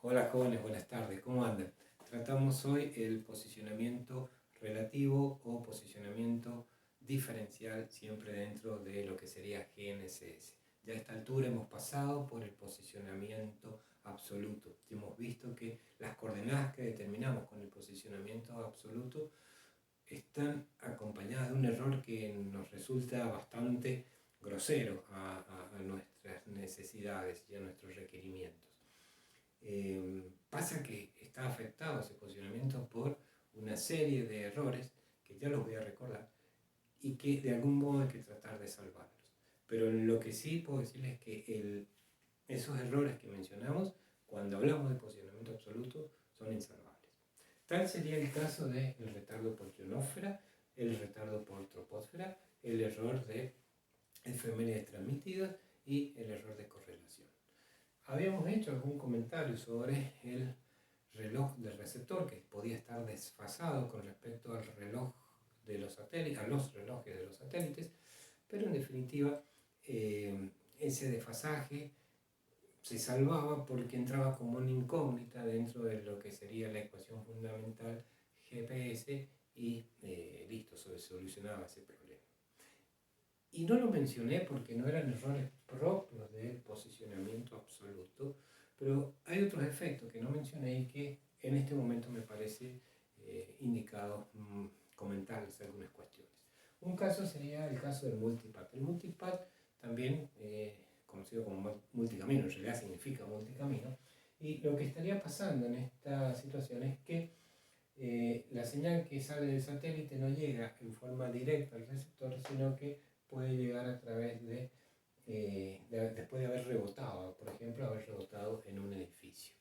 Hola jóvenes, buenas tardes, ¿cómo andan? Tratamos hoy el posicionamiento relativo o posicionamiento diferencial siempre dentro de lo que sería GNSS. Ya a esta altura hemos pasado por el posicionamiento absoluto. Hemos visto que las coordenadas que determinamos con el posicionamiento absoluto están acompañadas de un error que nos resulta bastante grosero a nuestras necesidades y a nuestros requerimientos. Pasa que está afectado ese posicionamiento por una serie de errores que ya los voy a recordar y que de algún modo hay que tratar de salvarlos. Pero lo que sí puedo decirles es que esos errores que mencionamos cuando hablamos de posicionamiento absoluto son insalvables. Tal sería el caso del retardo por ionósfera, el retardo por troposfera, el error de efemérides transmitidas y el error de correlación. Habíamos hecho algún comentario sobre el reloj del receptor que podía estar desfasado con respecto al reloj de los satélites, a los relojes de los satélites, pero en definitiva ese desfasaje se salvaba porque entraba como una incógnita dentro de lo que sería la ecuación fundamental GPS y listo, se solucionaba ese problema. Y no lo mencioné porque no eran errores propios del posicionamiento absoluto, pero hay otros efectos que no mencioné y que en este momento me parece indicado comentarles algunas cuestiones. Un caso sería el caso del multipath. El multipath también conocido como multicamino, en realidad significa multicamino, y lo que estaría pasando en esta situación es que la señal que sale del satélite no llega en forma directa al receptor, sino que puede llegar a través después de haber rebotado, por ejemplo, haber rebotado en un edificio.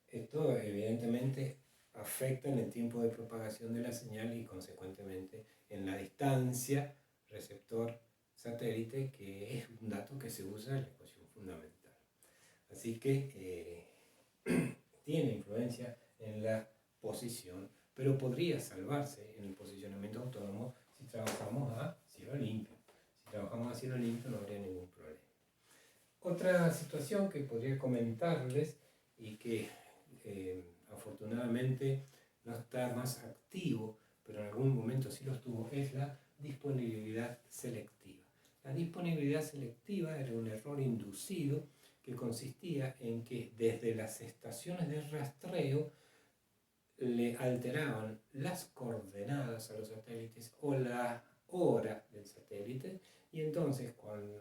Esto evidentemente afecta en el tiempo de propagación de la señal y consecuentemente en la distancia receptor-satélite, que es un dato que se usa en la ecuación fundamental. Así que tiene influencia en la posición, pero podría salvarse en el posicionamiento autónomo si trabajamos a cielo limpio. Si trabajamos a cielo limpio no habría ningún problema. Otra situación que podría comentarles y que afortunadamente no está más activo, pero en algún momento sí lo estuvo, es la disponibilidad selectiva. La disponibilidad selectiva era un error inducido que consistía en que desde las estaciones de rastreo le alteraban las coordenadas a los satélites o la hora del satélite, y entonces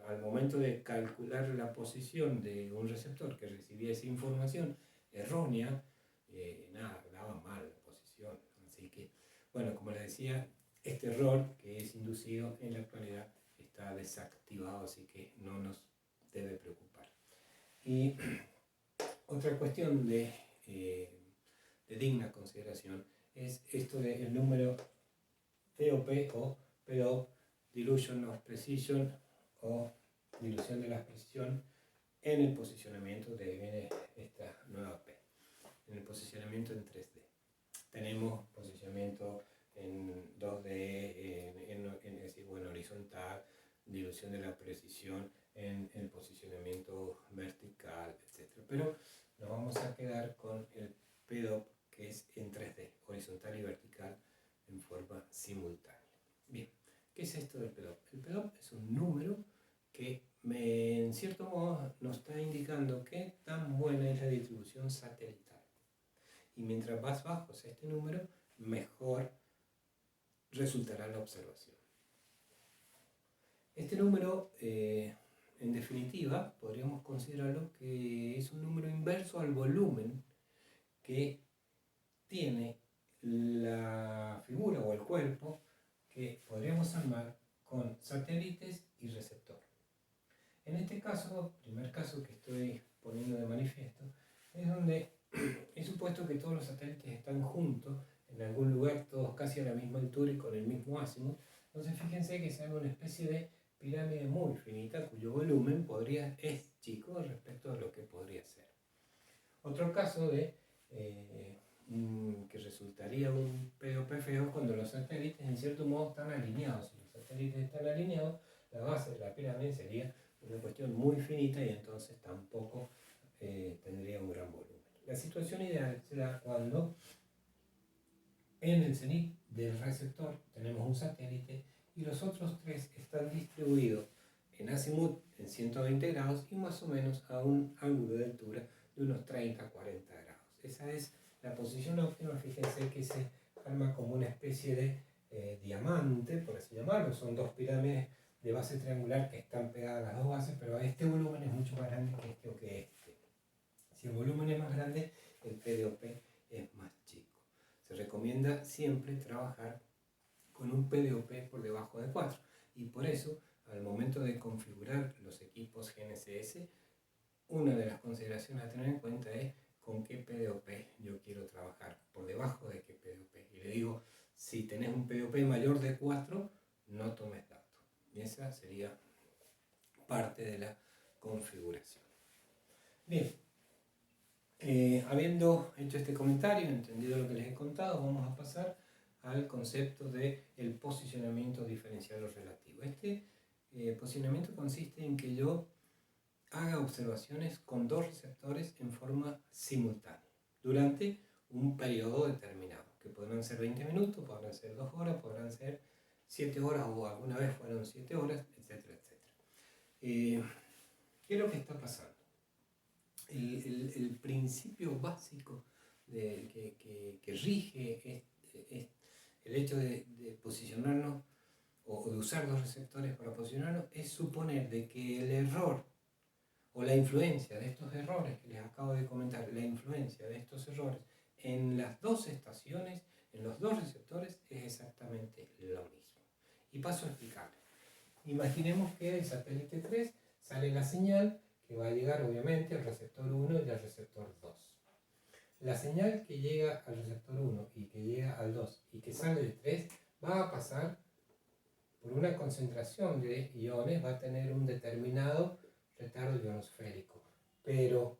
al momento de calcular la posición de un receptor que recibía esa información errónea, daba mal la posición. Así que, bueno, como les decía, este error que es inducido en la actualidad está desactivado, así que no nos debe preocupar. Y otra cuestión de digna consideración es esto del número POP o PO, Dilution of Precision o dilución de la precisión en el posicionamiento de esta nueva P, en el posicionamiento en 3D. Tenemos posicionamiento en 2D, es decir, horizontal, dilución de la precisión en el posicionamiento vertical, etc. Pero nos vamos a quedar con el PDOP, que es en 3D, horizontal y vertical en forma simultánea. Bien, ¿qué es esto del PDOP? El PDOP es un número que en cierto modo nos está indicando qué tan buena es la distribución satelital. Y mientras más bajo sea este número, mejor resultará la observación. Este número, en definitiva, podríamos considerarlo que es un número inverso al volumen que tiene la figura o el cuerpo que podríamos armar con satélites y receptor. En este caso, primer caso que estoy poniendo de manifiesto, es donde he supuesto que todos los satélites están juntos en algún lugar, todos casi a la misma altura y con el mismo azimut. Entonces fíjense que se haga una especie de pirámide muy finita cuyo volumen es chico respecto a lo que podría ser. Otro caso de que resultaría un POP feo cuando los satélites en cierto modo están alineados. Si los satélites están alineados, la base de la pirámide sería una cuestión muy finita y entonces tampoco tendría un gran volumen. La situación ideal se da cuando en el cenit del receptor tenemos un satélite y los otros tres están distribuidos en azimut en 120 grados y más o menos a un ángulo de altura de unos 30-40 grados. Esa es la posición óptima. Fíjense que se arma como una especie de diamante, por así llamarlo. Son dos pirámides de base triangular que están pegadas a las dos bases, pero este volumen es mucho más grande que este o que este. Si el volumen es más grande, el PDOP es más chico. Se recomienda siempre trabajar con un PDOP por debajo de 4 y por eso al momento de configurar los equipos GNSS, una de las consideraciones a tener en cuenta es con qué PDOP yo quiero trabajar, por debajo de qué PDOP. Y le digo, si tenés un PDOP mayor de 4, no tomes datos. Y esa sería parte de la configuración. Bien, habiendo hecho este comentario, entendido lo que les he contado, vamos a pasar al concepto del posicionamiento diferencial o relativo. Este posicionamiento consiste en que yo haga observaciones con dos receptores en forma simultánea durante un periodo determinado, que podrán ser 20 minutos, podrán ser 2 horas, podrán ser 7 horas o alguna vez fueron 7 horas, etcétera, etcétera. ¿Qué es lo que está pasando? El principio básico que rige el hecho de posicionarnos o de usar dos receptores para posicionarnos es suponer de que el error o la influencia de estos errores que les acabo de comentar, la influencia de estos errores en las dos estaciones, en los dos receptores, es exactamente lo mismo. Y paso a explicarles. Imaginemos que del satélite 3 sale la señal que va a llegar obviamente al receptor 1 y al receptor 2. La señal que llega al receptor 1 y que llega al 2 y que sale del 3 va a pasar por una concentración de iones, va a tener un determinado retardo ionosférico. Pero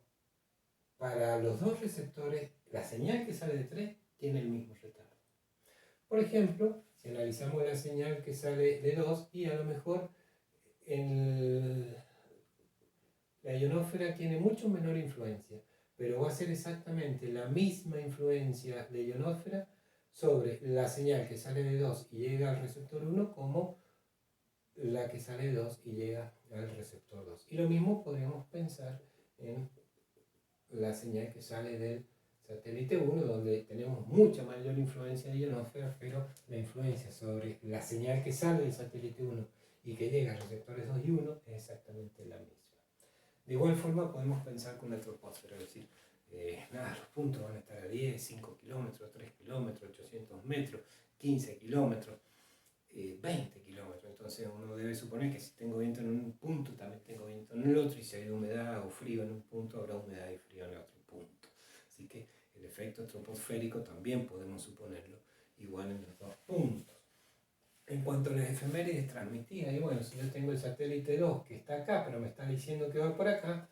para los dos receptores, la señal que sale de 3 tiene el mismo retardo. Por ejemplo, si analizamos la señal que sale de 2 y a lo mejor la ionosfera tiene mucho menor influencia, pero va a ser exactamente la misma influencia de ionosfera sobre la señal que sale de 2 y llega al receptor 1 como la que sale de 2 y llega al receptor 2. Y lo mismo podríamos pensar en la señal que sale del satélite 1, donde tenemos mucha mayor influencia de ionosfera, pero la influencia sobre la señal que sale del satélite 1 y que llega a receptores 2 y 1 es exactamente la misma. De igual forma podemos pensar con la troposfera, es decir, los puntos van a estar a 10, 5 kilómetros, 3 kilómetros, 800 metros, 15 kilómetros, 20 kilómetros. Entonces uno debe suponer que si tengo viento en un punto, también tengo viento en el otro, y si hay humedad o frío en un punto, habrá humedad y frío en el otro punto. Así que el efecto troposférico también podemos suponerlo igual en los dos puntos. En cuanto a las efemérides transmitidas, y bueno, si yo tengo el satélite 2 que está acá, pero me está diciendo que va por acá,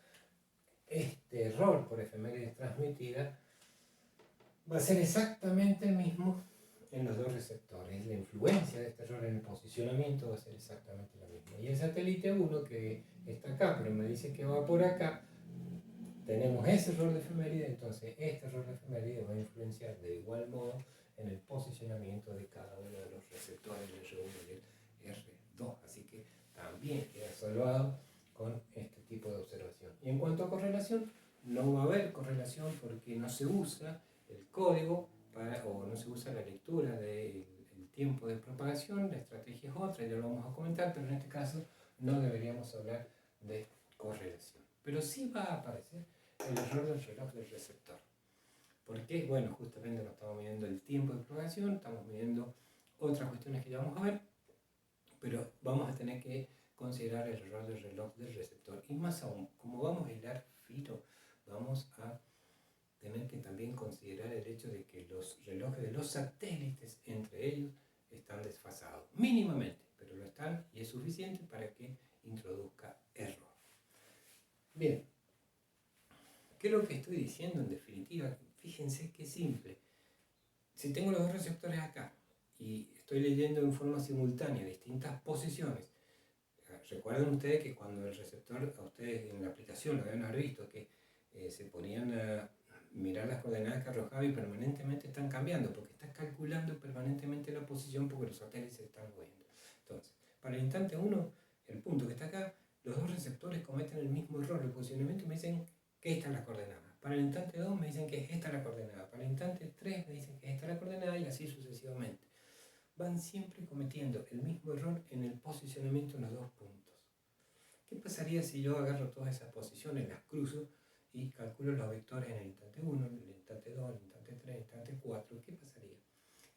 este error por efemérides transmitidas va a ser exactamente el mismo en los dos receptores. La influencia de este error en el posicionamiento va a ser exactamente la misma. Y el satélite 1 que está acá, pero me dice que va por acá, tenemos ese error de efeméride, entonces este error de efeméride va a influenciar de igual modo en el posicionamiento de cada uno de los receptores, el R1 y el R2. Así que también queda salvado con este tipo de observación. Y en cuanto a correlación, no va a haber correlación porque no se usa el código o no se usa la lectura del tiempo de propagación. La estrategia es otra, ya lo vamos a comentar, pero en este caso no deberíamos hablar de correlación. Pero sí va a aparecer el error del reloj del receptor. ¿Por qué? Bueno, justamente no estamos midiendo el tiempo de propagación, estamos midiendo otras cuestiones que ya vamos a ver, pero vamos a tener que considerar el error del reloj del receptor. Y más aún, como vamos a hilar fino, vamos a tener que también considerar el hecho de que los relojes de los satélites entre ellos están desfasados, mínimamente, pero lo están y es suficiente para que introduzca error. Bien, ¿qué es lo que estoy diciendo en definitiva? Fíjense qué simple. Si tengo los dos receptores acá y estoy leyendo en forma simultánea distintas posiciones, recuerden ustedes que cuando el receptor, a ustedes en la aplicación lo deben haber visto, que se ponían a mirar coordenadas que arrojaba y permanentemente están cambiando, porque está calculando permanentemente la posición porque los satélites se están moviendo. Entonces, para el instante 1, el punto que está acá, los dos receptores cometen el mismo error de posicionamiento y me dicen que esta es la coordenada. Para el instante 2 me dicen que esta es la coordenada. Para el instante 3 me dicen que esta es la coordenada y así sucesivamente. Van siempre cometiendo el mismo error en el posicionamiento en los dos puntos. ¿Qué pasaría si yo agarro todas esas posiciones, las cruzo y calculo los vectores en el instante 1, en el instante 2, en el instante 3, en el instante 4? ¿Qué pasaría?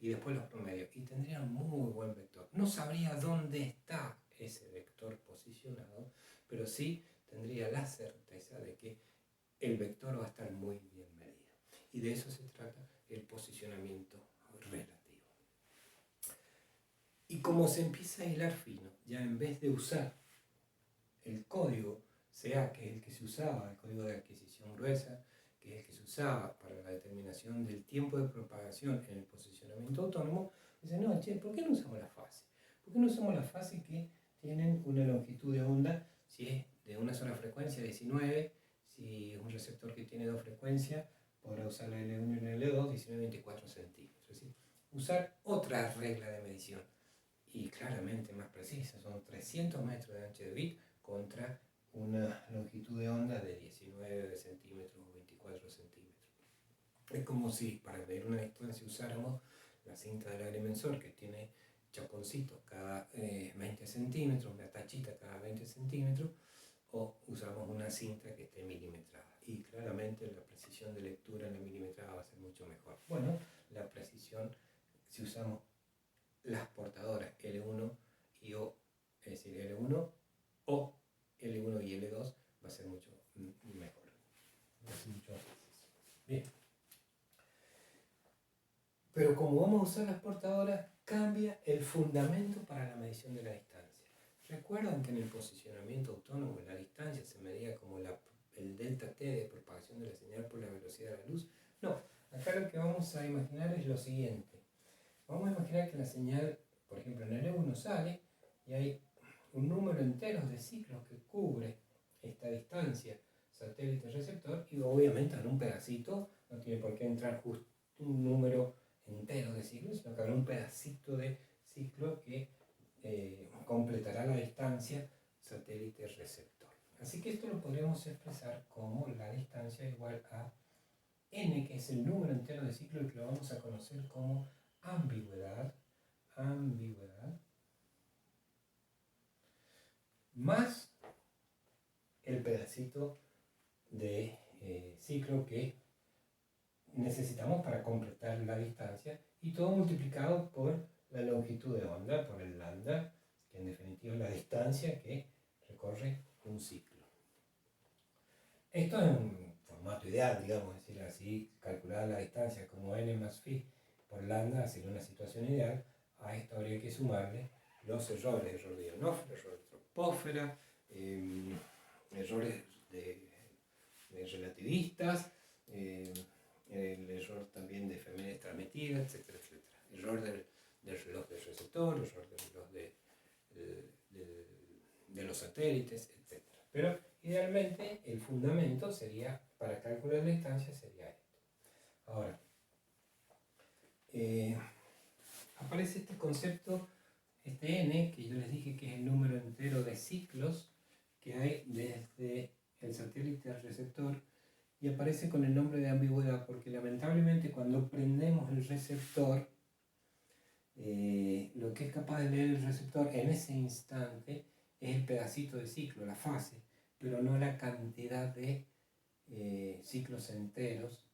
Y después los promedios. Y tendría muy buen vector. No sabría dónde está ese vector posicionado, pero sí tendría la certeza de que el vector va a estar muy bien medido. Y de eso se trata el posicionamiento relativo. Y como se empieza a hilar fino, ya en vez de usar el código SEA, que es el que se usaba, el código de adquisición gruesa, que es el que se usaba para la determinación del tiempo de propagación en el posicionamiento autónomo, dice, no, che, ¿por qué no usamos la fase? ¿Por qué no usamos las fases que tienen una longitud de onda, si es de una sola frecuencia, 19, si es un receptor que tiene dos frecuencias, podrá usar la L1 y la L2, 19, 24 centímetros. Es decir, usar otra regla de medición y claramente más precisa, son 300 metros de ancho de bit contra una longitud de onda de 19 centímetros o 24 centímetros. Es como si para medir una distancia usáramos la cinta del agrimensor que tiene chaponcitos cada 20 centímetros, una tachita cada 20 centímetros, o usamos una cinta que esté milimetrada. Y claramente la precisión de lectura en la milimetrada va a ser mucho mejor. Bueno, la precisión, si usamos las portadoras L1 y O, es decir, L1 o L1 y L2, va a ser mucho mejor. Va a ser mucho más preciso. Bien. Pero como vamos a usar las portadoras, cambia el fundamento para la medición de la distancia. ¿Recuerdan que en el posicionamiento autónomo la distancia se medía como el delta t de propagación de la señal por la velocidad de la luz? No, acá lo que vamos a imaginar es lo siguiente. Vamos a imaginar que la señal, por ejemplo, en L1 sale y hay un número entero de ciclos que cubre esta distancia satélite-receptor y obviamente en un pedacito, no tiene por qué entrar justo un número entero de ciclos, sino que habrá un pedacito de ciclo que completará la distancia satélite-receptor. Así que esto lo podríamos expresar como la distancia igual a n, que es el número entero de ciclo y que lo vamos a conocer como ambigüedad, más el pedacito de ciclo que necesitamos para completar la distancia y todo multiplicado por la longitud de onda, por el lambda, que en definitiva es la distancia que recorre un ciclo. Esto es un formato ideal, digamos, es decir, así calcular la distancia como n más phi por lambda sería una situación ideal. A esto habría que sumarle los errores, error de ionósfera, error de tropósfera, errores de relativistas, el error también de efemérides transmitidas, etcétera, etcétera. Error del reloj del receptor, error del reloj de los satélites, etcétera. Pero idealmente el fundamento sería, para calcular la distancia, sería esto. Ahora, aparece este concepto, este n, que yo les dije que es el número entero de ciclos que hay desde el satélite al receptor, y aparece con el nombre de ambigüedad, porque lamentablemente cuando prendemos el receptor, lo que es capaz de leer el receptor en ese instante es el pedacito de ciclo, la fase, pero no la cantidad de ciclos enteros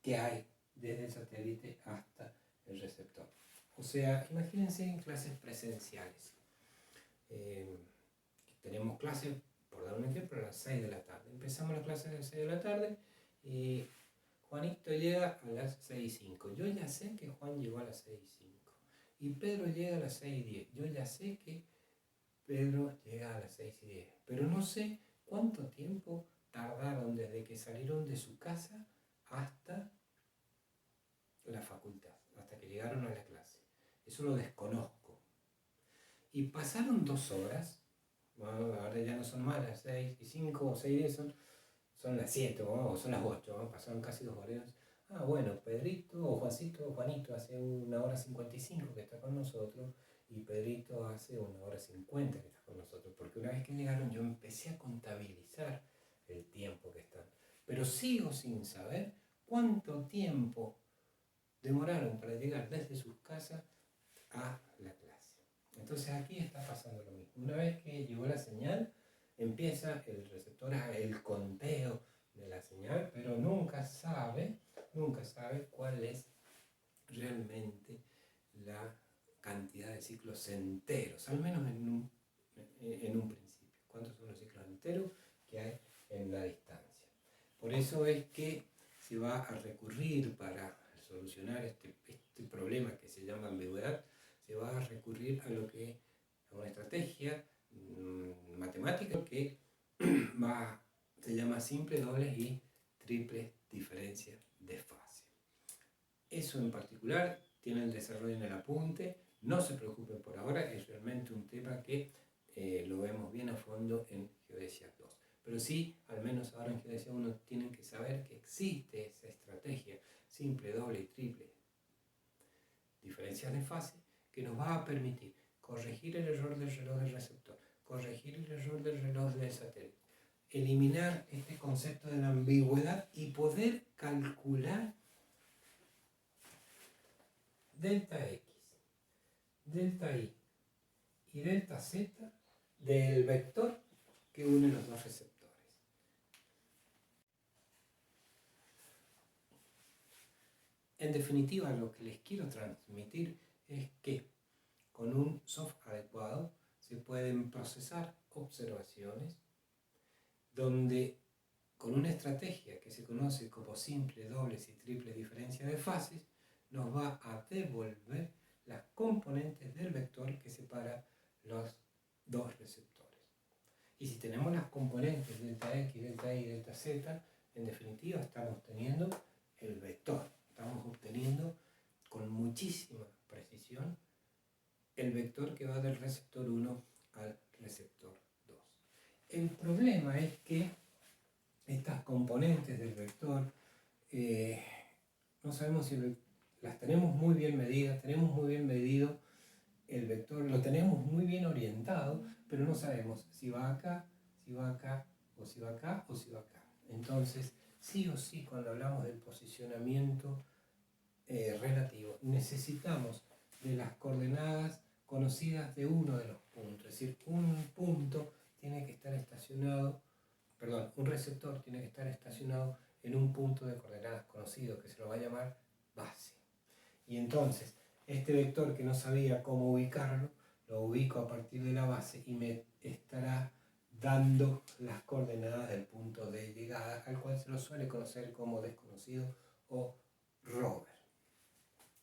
que hay desde el satélite hasta el receptor. O sea, imagínense en clases presenciales. Tenemos clases, por dar un ejemplo, a las 6 de la tarde. Empezamos las clases a las 6 de la tarde y Juanito llega a las 6:05. Yo ya sé que Juan llegó a las 6:05. Y Pedro llega a las 6:10. Yo ya sé que Pedro llega a las 6:10. Pero no sé cuánto tiempo tardaron desde que salieron de su casa hasta la facultad, hasta que llegaron a la clase. Eso lo desconozco. Y pasaron 2 horas. Bueno, ahora ya no son más las 6:05 o 6:10, son las 7 o son las 8, pasaron casi 2 horas. bueno, Pedrito o Juancito o Juanito hace 1 hora 55 que está con nosotros y Pedrito hace 1 hora 50 que está con nosotros. Porque una vez que llegaron yo empecé a contabilizar el tiempo que están. Pero sigo sin saber cuánto tiempo demoraron para llegar desde sus casas a la clase. Entonces aquí está pasando lo mismo. Una vez que llegó la señal, empieza el receptor a el conteo de la señal, pero nunca sabe cuál es realmente la cantidad de ciclos enteros, al menos en un principio. ¿Cuántos son los ciclos enteros que hay en la distancia? Por eso es que se va a recurrir para solucionar este problema que se llama ambigüedad, se va a recurrir a una estrategia matemática que se llama simple, dobles y triples diferencias de fase. Eso en particular tiene el desarrollo en el apunte, no se preocupen por ahora, es realmente un tema que lo vemos bien a fondo en Geodesia 2. Pero sí, al menos ahora en Geodesia 1 tienen que saber que existe esa estrategia simple, doble y triple diferencias de fase que nos va a permitir corregir el error del reloj del receptor, corregir el error del reloj del satélite, eliminar este concepto de la ambigüedad y poder calcular delta X, delta Y y delta Z del vector que une los dos receptores. En definitiva, lo que les quiero transmitir es que con un software adecuado se pueden procesar observaciones donde con una estrategia que se conoce como simple, dobles y triple diferencia de fases, nos va a devolver las componentes del vector que separa los dos receptores. Y si tenemos las componentes delta X, delta Y, delta Z, en definitiva estamos teniendo el vector. Estamos obteniendo con muchísima precisión el vector que va del receptor 1 al receptor 2. El problema es que estas componentes del vector no sabemos si las tenemos muy bien medidas, tenemos muy bien medido el vector, lo tenemos muy bien orientado, pero no sabemos si va acá, si va acá, o si va acá, o si va acá. Entonces, sí o sí, cuando hablamos del posicionamiento relativo, necesitamos de las coordenadas conocidas de uno de los puntos. Es decir, un punto tiene que estar estacionado, un receptor tiene que estar estacionado en un punto de coordenadas conocido, que se lo va a llamar base. Y entonces, este vector que no sabía cómo ubicarlo, lo ubico a partir de la base y me estará dando las coordenadas del punto de llegada, al cual se lo suele conocer como desconocido o rover.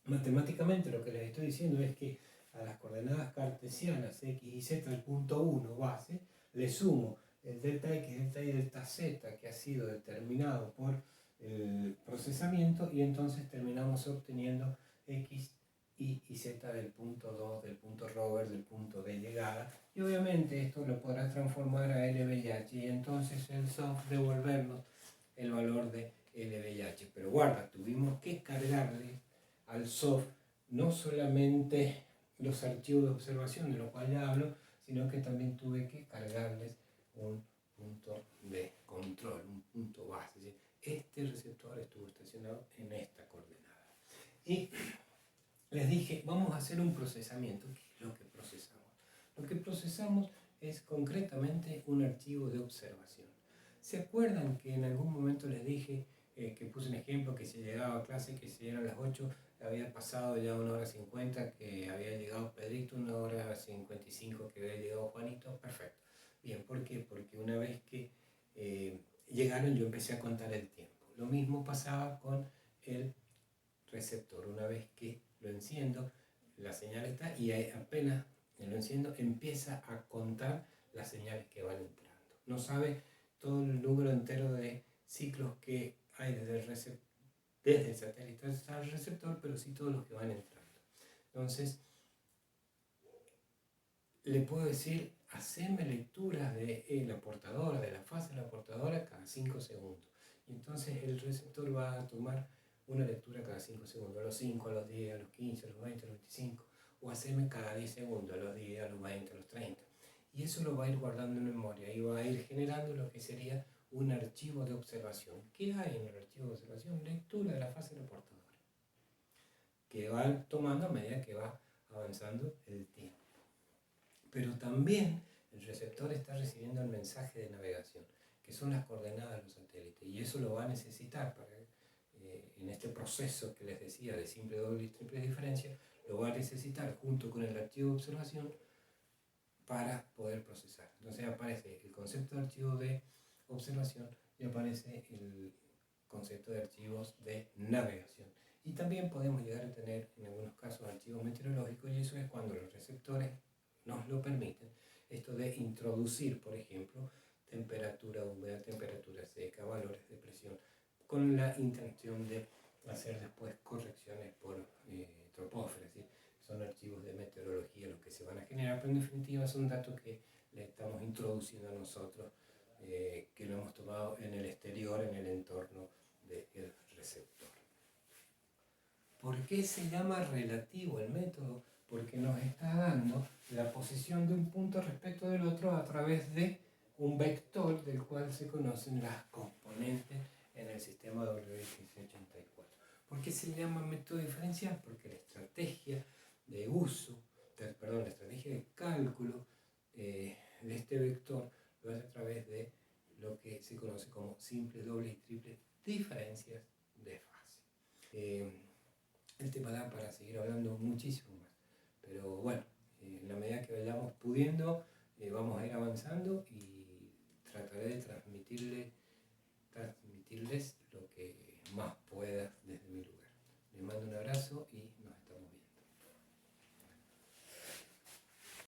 Matemáticamente lo que les estoy diciendo es que a las coordenadas cartesianas x y z, el punto 1 base, le sumo el delta x, delta y, delta z que ha sido determinado por el procesamiento y entonces terminamos obteniendo x, y z del punto 2, del punto rover, del punto de llegada, y obviamente esto lo podrás transformar a LBH y entonces el soft devolvernos el valor de LBH. Pero guarda, tuvimos que cargarle al soft no solamente los archivos de observación de los cuales ya hablo, sino que también tuve que cargarles un punto de control, un punto base. Este receptor estuvo estacionado en esta coordenada. Y les dije, vamos a hacer un procesamiento. ¿Qué es lo que procesamos? Lo que procesamos es concretamente un archivo de observación. ¿Se acuerdan que en algún momento les dije que puse un ejemplo, que si llegaba a clase, que si eran las 8, había pasado ya 1 hora 50, que había llegado Pedrito, 1 hora 55 que había llegado Juanito? Perfecto. Bien, ¿por qué? Porque una vez que llegaron yo empecé a contar el tiempo. Lo mismo pasaba con el receptor. Una vez que lo enciendo, la señal está y apenas lo enciendo empieza a contar las señales que van entrando. No sabe todo el número entero de ciclos que hay desde el satélite hasta el receptor, pero sí todos los que van entrando. Entonces, le puedo decir, haceme lecturas de la portadora, de la fase de la portadora cada 5 segundos. Y entonces el receptor va a tomar una lectura cada 5 segundos, a los 5, a los 10, a los 15, a los 20, a los 25, o hacerme cada 10 segundos, a los 10, a los 20, a los 30. Y eso lo va a ir guardando en memoria y va a ir generando lo que sería un archivo de observación. ¿Qué hay en el archivo de observación? Lectura de la fase reportadora, que va tomando a medida que va avanzando el tiempo. Pero también el receptor está recibiendo el mensaje de navegación, que son las coordenadas de los satélites, y eso lo va a necesitar para, en este proceso que les decía de simple, doble y triple diferencia, lo va a necesitar junto con el archivo de observación para poder procesar. Entonces aparece el concepto de archivo de observación y aparece el concepto de archivos de navegación. Y también podemos llegar a tener en algunos casos archivos meteorológicos, y eso es cuando los receptores nos lo permiten, esto de introducir, por ejemplo, temperatura húmeda, temperatura seca, valores de presión, con la intención de hacer después correcciones por troposfera, ¿sí? Son archivos de meteorología los que se van a generar, pero en definitiva son datos que le estamos introduciendo a nosotros, que lo hemos tomado en el exterior, en el entorno del receptor. ¿Por qué se llama relativo el método? Porque nos está dando la posición de un punto respecto del otro a través de un vector del cual se conocen las componentes en el sistema W1584. ¿Por qué se llama método diferencial? Porque la estrategia de uso, la estrategia de cálculo de este vector lo hace a través de lo que se conoce como simple, doble y triple diferencias de fase. El tema da para seguir hablando muchísimo más, pero bueno, en la medida que vayamos pudiendo, vamos a ir avanzando y trataré de transmitirles lo que más pueda desde mi lugar. Les mando un abrazo y nos